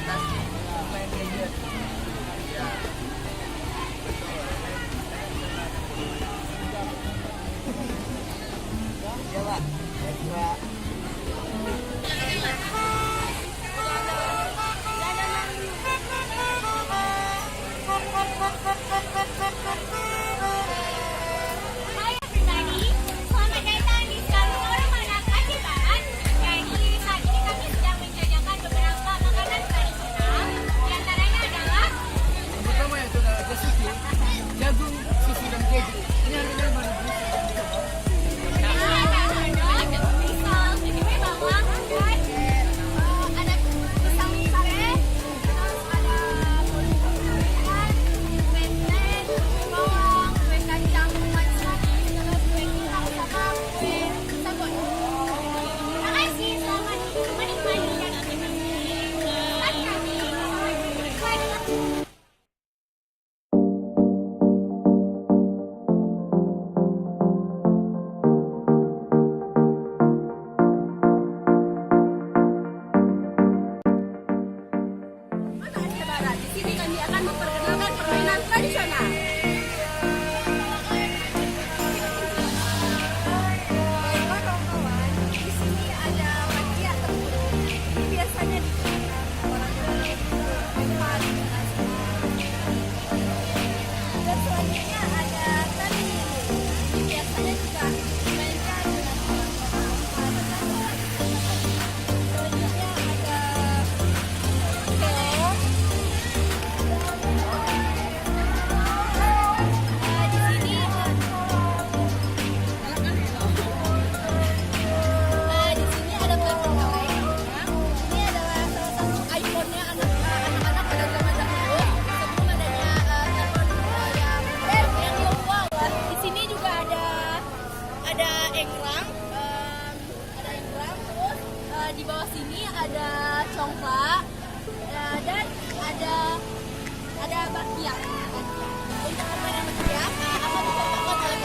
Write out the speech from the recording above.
main gadget. Ya, betul. Ya, Pak. Ya, Saya pribadi, selamat datang di Skala Manakah di Barat. Jadi saat ini kami sedang menjajakan beberapa makanan tradisional. Di antaranya adalah pertama yang sudah ada sushi, jagung, sushi dan keju. Ini harganya baru ada pisang, sedikit bawang, dan ada pisang sare, terus ada ikan, kue tren, bawang, kue kacang manis, terus kue pisang sama kue sabun. Terima kasih, selamat menikmati dan saat kami menikmati. Aceh Barat. Di sini kami akan memperkenalkan permainan tradisional. Baiklah kawan-kawan, di sini ada makia tempurung. Ini biasanya digunakan orang-orang tempat dan selanjutnya ada tali lilin. Ini biasanya juga dimainkan dengan orang-orang selanjutnya ada keong. Di sini ada belakang kaleng. Ini adalah salah satu ikonnya anak-anak pada zaman dahulu sebelum adanya telepon yang wow. Di sini juga ada englang, terus di bawah sini ada congklak dan ada bakyak. Untuk permainan bakyak akan dibawakan oleh